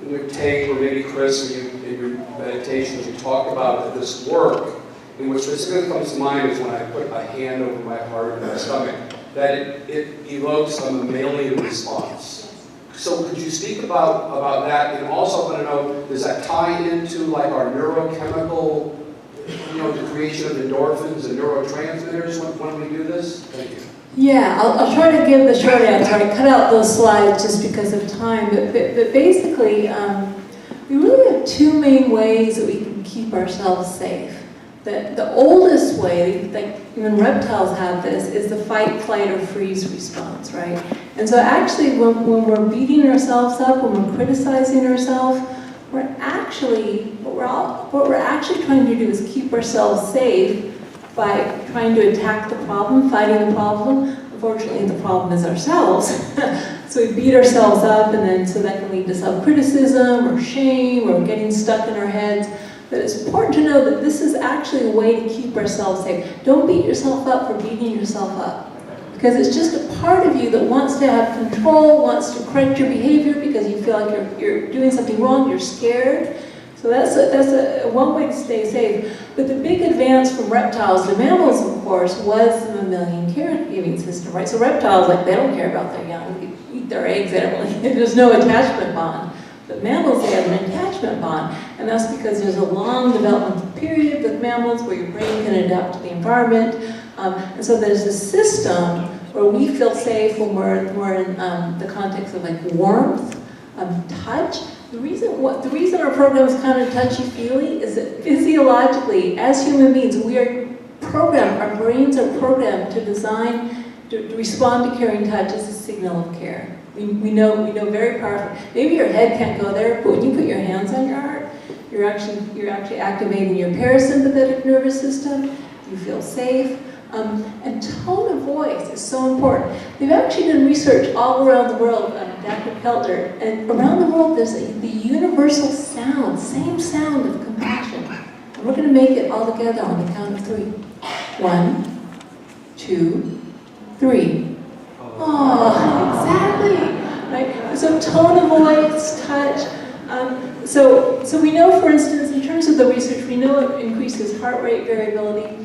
Speaker 4: in your take, or maybe Chris, or you, in your meditations, you talk about this work, in which specifically comes to mind is when I put a hand over my heart and my stomach, that it evokes a mammalian response. So could you speak about that? And also I want to know, does that tie into like our neurochemical, the creation of endorphins and neurotransmitters when we do this? Thank you.
Speaker 3: Yeah, I'll try to give the short answer. I cut out those slides just because of time, but basically, we really have two main ways that we can keep ourselves safe. The oldest way, like even reptiles have this, is the fight, flight, or freeze response, right? And so actually, when we're beating ourselves up, when we're criticizing ourselves, what we're actually trying to do is keep ourselves safe by trying to attack the problem, fighting the problem. Unfortunately, the problem is ourselves. So we beat ourselves up, and then so that can lead to self-criticism or shame or getting stuck in our heads. But it's important to know that this is actually a way to keep ourselves safe. Don't beat yourself up for beating yourself up. Because it's just a part of you that wants to have control, wants to correct your behavior because you feel like you're doing something wrong, you're scared. So that's a one way to stay safe. But the big advance from reptiles to mammals, of course, was the mammalian caregiving system, right? So reptiles, like, they don't care about their young, they eat their eggs, they don't really, there's no attachment bond. But mammals, they have an attachment bond, and that's because there's a long developmental period with mammals where your brain can adapt to the environment. And so there's a system where we feel safe when we're in the context of like warmth, touch. The reason our program is kind of touchy-feely is that physiologically, as human beings, we are programmed, our brains are programmed to design, to respond to caring touch as a signal of care. We know very powerful. Maybe your head can't go there, but when you put your hands on your heart, you're actually activating your parasympathetic nervous system. You feel safe. And tone of voice is so important. They've actually done research all around the world, Dr. Kelter, and around the world there's the universal sound, same sound of compassion. And we're going to make it all together on the count of 3. 1, 2, 3. Oh, exactly. Right? So tone of voice, touch. So we know, for instance, in terms of the research, we know it increases heart rate variability.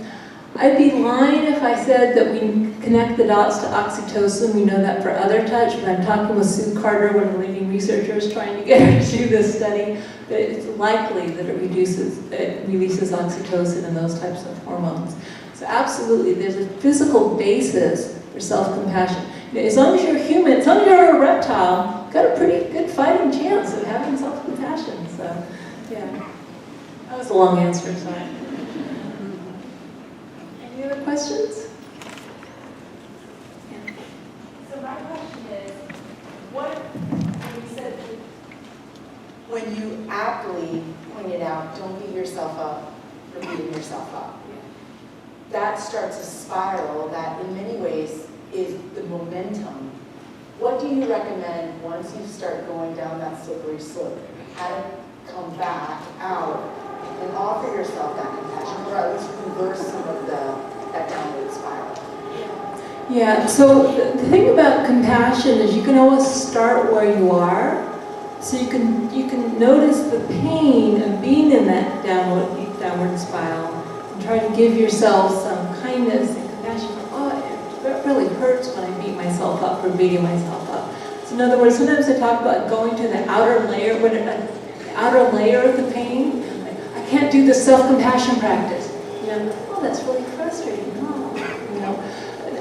Speaker 3: I'd be lying if I said that we connect the dots to oxytocin. We know that for other touch, but I'm talking with Sue Carter, one of the leading researchers, trying to get her to do this study. But it's likely that it releases oxytocin and those types of hormones. So absolutely, there's a physical basis for self-compassion. As long as you're human, as long as you're a reptile, you've got a pretty good fighting chance of having self-compassion. So, yeah. That was a long answer, sorry. Any other questions? Yeah.
Speaker 5: So my question is, what you said when you aptly pointed out, don't beat yourself up for beating yourself up. That starts a spiral that in many ways is the momentum. What do you recommend once you start going down that slippery slope? How to come back out and offer yourself that compassion, or at least reverse some of that downward spiral?
Speaker 3: Yeah, so the thing about compassion is you can always start where you are. So you can notice the pain of being in that downward spiral and try to give yourself some kindness and compassion. It really hurts when I beat myself up for beating myself up. So in other words, sometimes I talk about going to the outer layer, of the pain. Like, I can't do the self-compassion practice. Oh, that's really frustrating.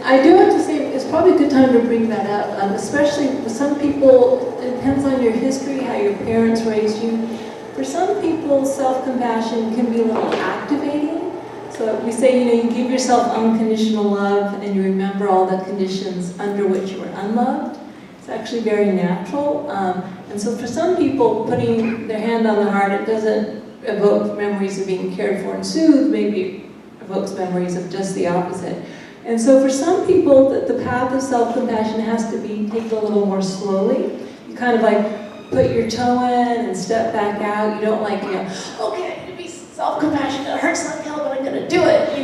Speaker 3: I do have to say it's probably a good time to bring that up, especially with some people. It depends on your history, how your parents raised you. For some people, self-compassion can be a little activating. So we say, you give yourself unconditional love and you remember all the conditions under which you were unloved. It's actually very natural. And so for some people, putting their hand on the heart, it doesn't evoke memories of being cared for and soothed, maybe it evokes memories of just the opposite. And so for some people, the path of self-compassion has to be taken a little more slowly. You kind of like put your toe in and step back out. You don't like, okay, I need to be self-compassionate. It hurts like hell, but I'm going to do it.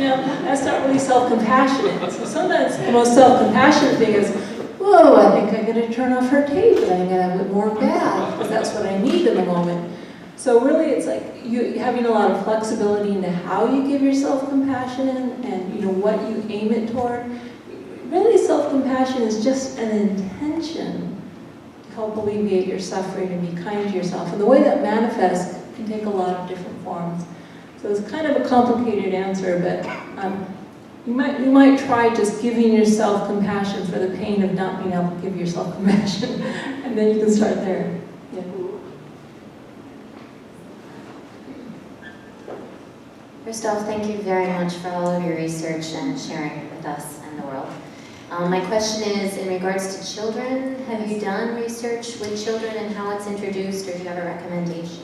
Speaker 3: That's not really self-compassionate. So sometimes the most self-compassionate thing is, whoa, I think I'm going to turn off her tape and I'm going to have it more bad because that's what I need in the moment. So really it's like you having a lot of flexibility into how you give yourself compassion and what you aim it toward. Really self-compassion is just an intention to help alleviate your suffering and be kind to yourself. And the way that manifests can take a lot of different forms. So it's kind of a complicated answer, but you might try just giving yourself compassion for the pain of not being able to give yourself compassion, and then you can start there. Yeah.
Speaker 6: First off, thank you very much for all of your research and sharing it with us and the world. My question is in regards to children. Have you done research with children and how it's introduced, or do you have a recommendation?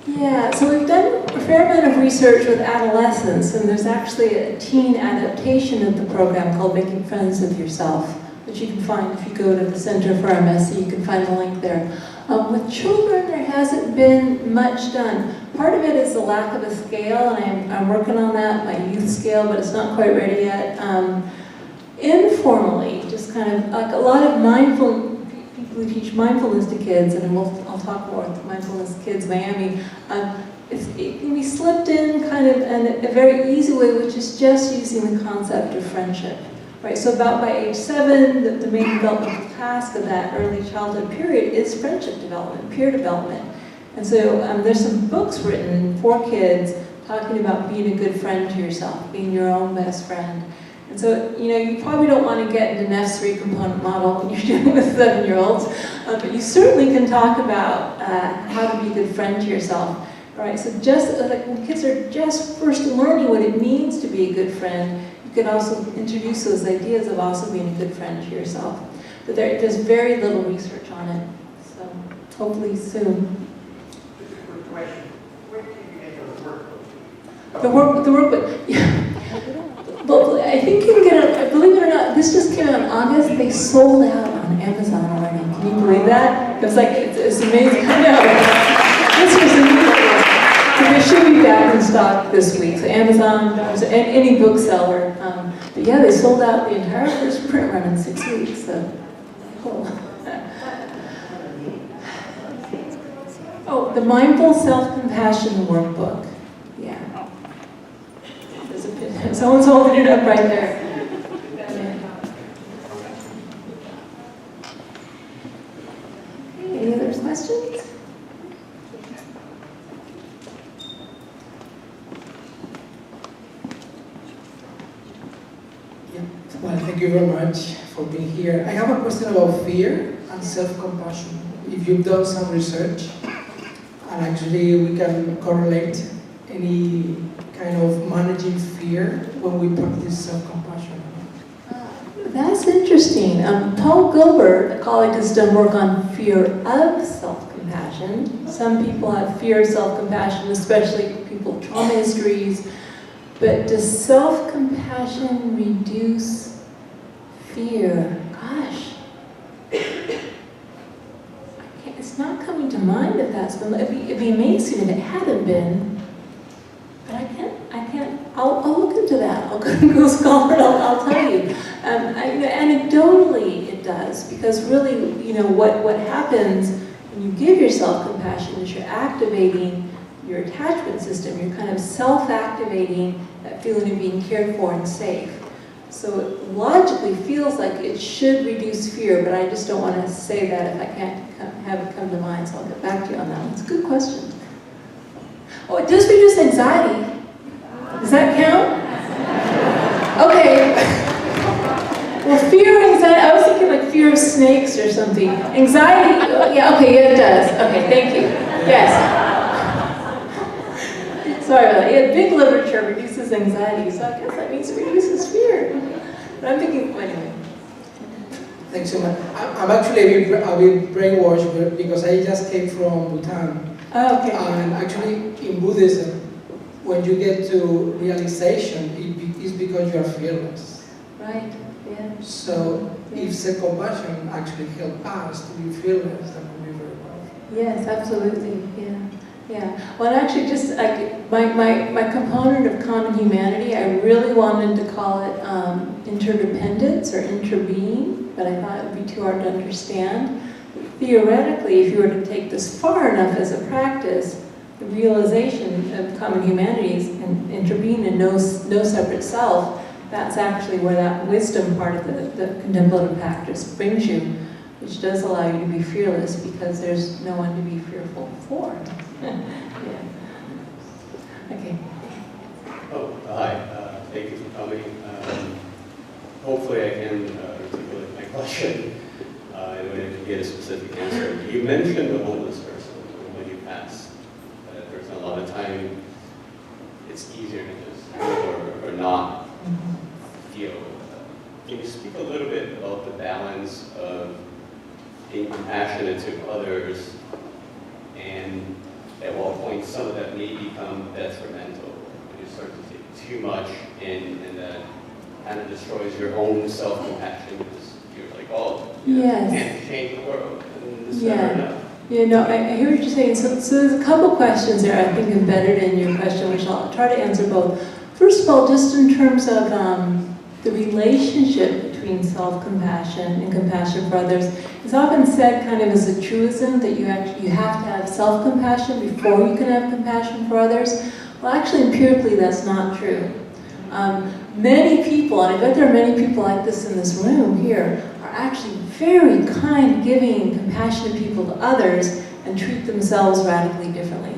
Speaker 3: Yeah, so we've done a fair amount of research with adolescents, and there's actually a teen adaptation of the program called Making Friends of Yourself, which you can find if you go to the Center for MSC. You can find the link there. With children, there hasn't been much done. Part of it is the lack of a scale, and I'm working on that, my youth scale, but it's not quite ready yet. Informally, just kind of like a lot of people who teach mindfulness to kids, and I'll talk more with Mindfulness Kids Miami. It can be slipped in kind of in a very easy way, which is just using the concept of friendship. Right, so about by age 7, the main developmental task of that early childhood period is friendship development, peer development. And so there's some books written for kids talking about being a good friend to yourself, being your own best friend. And so, you probably don't want to get into Neff's 3-component model when you're dealing with 7-year-olds, but you certainly can talk about how to be a good friend to yourself. All right, so just like when kids are just first learning what it means to be a good friend, you can also introduce those ideas of also being a good friend to yourself. But there's very little research on it, so hopefully soon.
Speaker 7: Where did you get those workbooks?
Speaker 3: The workbook, yeah. But I think you can get it, believe it or not, this just came out in August. They sold out on Amazon already. Can you believe that? It's like, it's amazing. I know. This was amazing. So they should be back in stock this week. So Amazon, any bookseller. But yeah, they sold out the entire first print run in 6 weeks. So cool. Oh, the Mindful Self-Compassion Workbook. Yeah. Someone's holding it up right there. Any other questions?
Speaker 8: Well, thank you very much for being here. I have a question about fear and self-compassion. If you've done some research, and actually we can correlate any kind of managing fear when we practice self-compassion.
Speaker 3: That's interesting. Paul Gilbert, a colleague, has done work on fear of self-compassion. Some people have fear of self-compassion, especially people with trauma histories. But does self-compassion reduce fear? Gosh. It's not coming to mind if that's been, it'd be amazing if it hadn't been. But I can't, I'll look into that. I'll go to Google Scholar and I'll tell you. Anecdotally it does, because really, what happens when you give yourself compassion is you're activating your attachment system. You're kind of self-activating that feeling of being cared for and safe. So it logically feels like it should reduce fear, but I just don't want to say that if I can't have it come to mind, so I'll get back to you on that one. It's a good question. Oh, it does reduce anxiety. Does that count? Okay. Well, fear and anxiety, I was thinking like fear of snakes or something. Anxiety, yeah, it does. Okay, thank you. Yes. Sorry about that. Yeah, big literature reduces anxiety, so I guess that means it reduces fear. But I'm thinking, anyway.
Speaker 8: Thanks so much. I'm actually a bit brainwashed because I just came from Bhutan.
Speaker 3: Oh, okay.
Speaker 8: And actually, in Buddhism, when you get to realization, it is because you are fearless.
Speaker 3: Right, yeah.
Speaker 8: So if self-compassion actually helps us to be fearless, that would be very powerful.
Speaker 3: Yes, absolutely, yeah. Yeah, well, actually, just like my component of common humanity, I really wanted to call it interdependence or interbeing, but I thought it would be too hard to understand. Theoretically, if you were to take this far enough as a practice, the realization of common humanities and interbeing in no separate self, that's actually where that wisdom part of the contemplative practice brings you, which does allow you to be fearless because there's no one to be fearful for. Yeah. Okay.
Speaker 9: Oh, hi. Thank you for coming. Hopefully I can articulate my question in a way to get a specific answer. You mentioned a homeless person when you pass. There's a lot of time it's easier to just or not feel. Can you speak a little bit about the balance of being compassionate to others and at what point some of that may become detrimental when you start to take too much in and that kind of destroys your own self-compassion because you're like, oh, you
Speaker 3: Yes.
Speaker 9: can't change the world and this never enough.
Speaker 3: You know, I hear what you're saying. So there's a couple questions there, I think, embedded in your question, which I'll try to answer both. First of all, just in terms of the relationship between self-compassion and compassion for others, it's often said kind of as a truism that you have to have self-compassion before you can have compassion for others. Well, actually, empirically, that's not true. Many people, and I bet there are many people like this in this room here, are actually very kind, giving, compassionate people to others and treat themselves radically differently.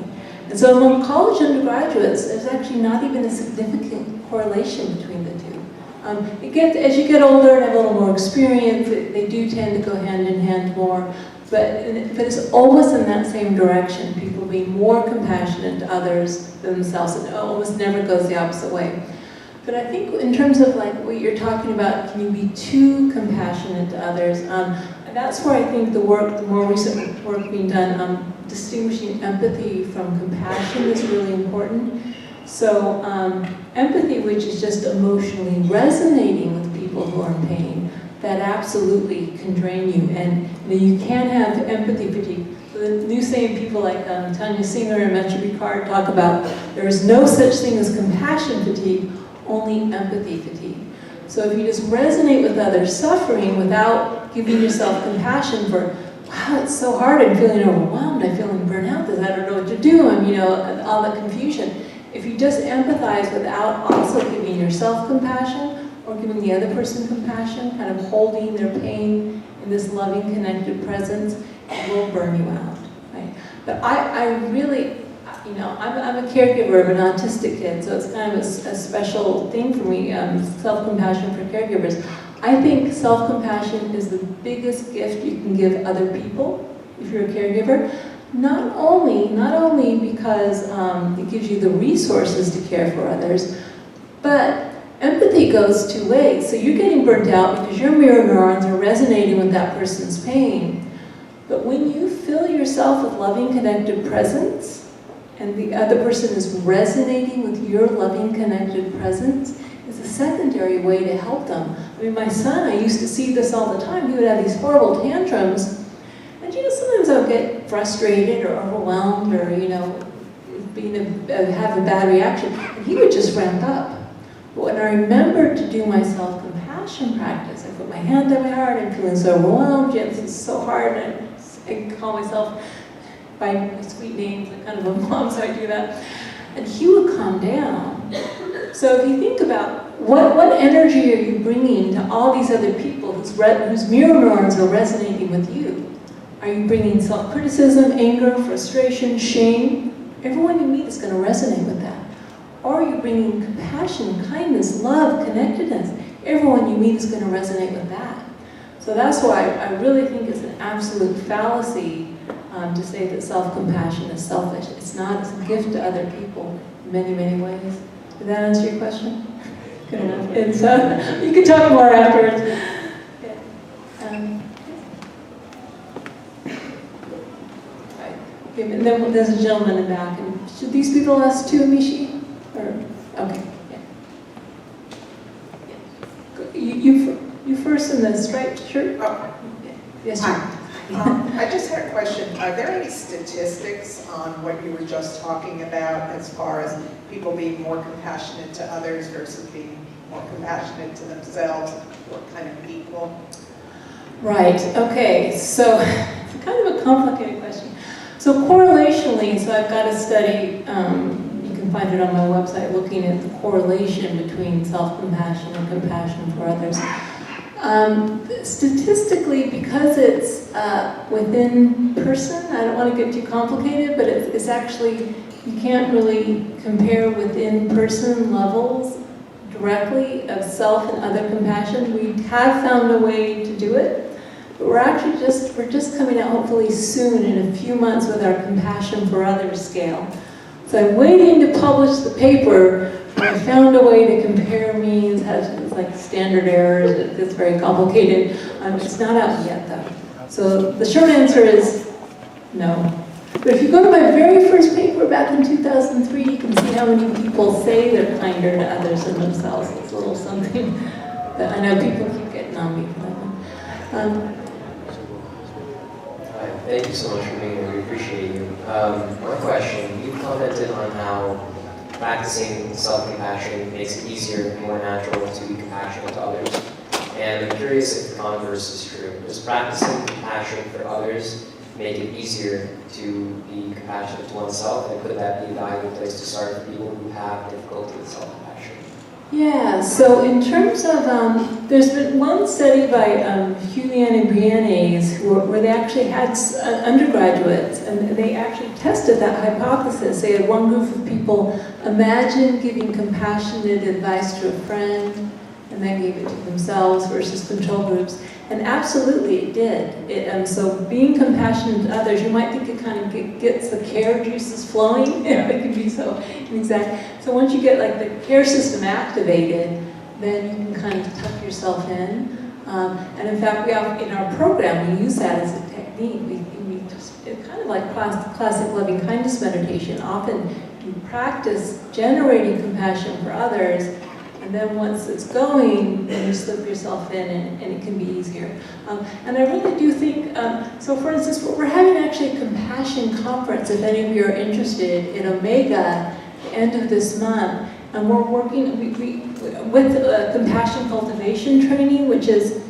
Speaker 3: And so among college undergraduates, there's actually not even a significant correlation between the two. As you get older and have a little more experience, they do tend to go hand in hand more, but it's always in that same direction, people being more compassionate to others than themselves. It almost never goes the opposite way. But I think in terms of like what you're talking about, can you be too compassionate to others? That's where I think the more recent work being done, distinguishing empathy from compassion is really important. So empathy, which is just emotionally resonating with people who are in pain, that absolutely can drain you. And you can have empathy fatigue. So the new saying people like Tanya Singer and Metro Ricard talk about, there is no such thing as compassion fatigue, only empathy fatigue. So if you just resonate with others' suffering without giving yourself compassion for, wow, it's so hard, I'm feeling overwhelmed, I'm feeling burnt out, I don't know what to do, and all the confusion. If you just empathize without also giving yourself compassion or giving the other person compassion, kind of holding their pain in this loving, connected presence, it will burn you out. Right? But I really, I'm a caregiver of an autistic kid, so it's kind of a special thing for me, self-compassion for caregivers. I think self-compassion is the biggest gift you can give other people if you're a caregiver. Not only because it gives you the resources to care for others, but empathy goes two ways. So you're getting burnt out because your mirror neurons are resonating with that person's pain. But when you fill yourself with loving, connected presence, and the other person is resonating with your loving, connected presence, it's a secondary way to help them. I mean, my son, I used to see this all the time. He would have these horrible tantrums. And sometimes I would get frustrated or overwhelmed or, have a bad reaction. And he would just ramp up. But when I remembered to do my self-compassion practice, I put my hand on my heart, I'm feeling so overwhelmed, this is so hard, and I call myself by my sweet names, I'm kind of a mom, so I do that. And he would calm down. So if you think about what energy are you bringing to all these other people whose mirror neurons are resonating with you? Are you bringing self-criticism, anger, frustration, shame? Everyone you meet is going to resonate with that. Or are you bringing compassion, kindness, love, connectedness? Everyone you meet is going to resonate with that. So that's why I really think it's an absolute fallacy to say that self-compassion is selfish. It's not. It's a gift to other people in many, many ways. Did that answer your question? Good enough. It's, you can talk more afterwards. And then there's a gentleman in the back. And should these people ask too, Mishi? Or okay, yeah. You first in the striped shirt.
Speaker 5: Oh.
Speaker 3: Yes,
Speaker 5: Hi. I just had a question. Are there any statistics on what you were just talking about as far as people being more compassionate to others versus being more compassionate to themselves, or kind of equal?
Speaker 3: Right. Okay. So it's kind of a complicated question. So correlationally, so I've got a study, you can find it on my website, looking at the correlation between self-compassion and compassion for others. Statistically, because it's within person, I don't want to get too complicated, but it's actually, you can't really compare within person levels directly of self and other compassion. We have found a way to do it. But we're just coming out hopefully soon in a few months with our compassion for others scale. So I'm waiting to publish the paper. I found a way to compare means, it's like standard errors, it's very complicated. It's not out yet though. So the short answer is no. But if you go to my very first paper back in 2003, you can see how many people say they're kinder to others than themselves. It's a little something that I know people keep getting on me for that one.
Speaker 10: Thank you so much for being here. We appreciate you. My question, you commented on how practicing self-compassion makes it easier and more natural to be compassionate to others. And I'm curious if the converse is true. Does practicing compassion for others make it easier to be compassionate to oneself? And could that be a valuable place to start for people who have difficulty with self-compassion?
Speaker 3: Yeah, so in terms of, there's been one study by Julian and Briannes where they actually had undergraduates, and they actually tested that hypothesis. They had one group of people imagine giving compassionate advice to a friend, and then gave it to themselves versus control groups. And absolutely it did. So being compassionate to others, you might think it kind of gets the care juices flowing. It can be so inexact. So once you get like the care system activated, then you can kind of tuck yourself in. And in fact, we have, in our program, we use that as a technique. We just, it's kind of like classic loving kindness meditation. Often you practice generating compassion for others, and then once it's going, then you slip yourself in and it can be easier. And I really do think, so for instance, we're having actually a compassion conference, if any of you are interested, in Omega at the end of this month. And we're working with compassion cultivation training, which is,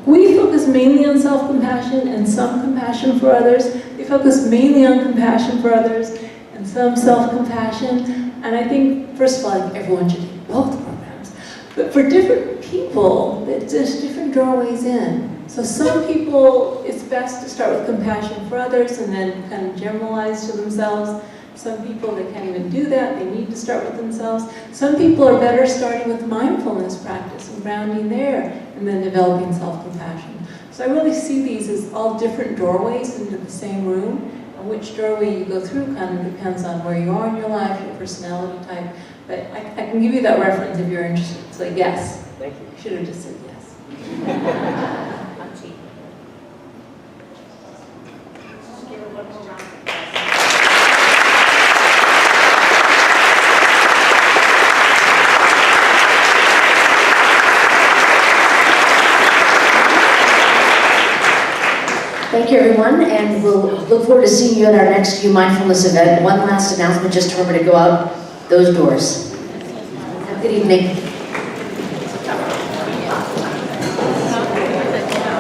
Speaker 3: we focus mainly on self-compassion and some compassion for others. They focus mainly on compassion for others and some self-compassion. And I think, first of all, like everyone should take both programs. But for different people, there's different doorways in. So some people, it's best to start with compassion for others and then kind of generalize to themselves. Some people, they can't even do that. They need to start with themselves. Some people are better starting with mindfulness practice and grounding there and then developing self-compassion. So I really see these as all different doorways into the same room. And which doorway you go through kind of depends on where you are in your life, your personality type. But I can give you that reference if you're interested. So yes.
Speaker 10: Thank you.
Speaker 3: You should have just said yes.
Speaker 1: Thank you, everyone, and we'll look forward to seeing you at our next Mindfulness event. One last announcement, just remember to go out those doors. Have a good evening.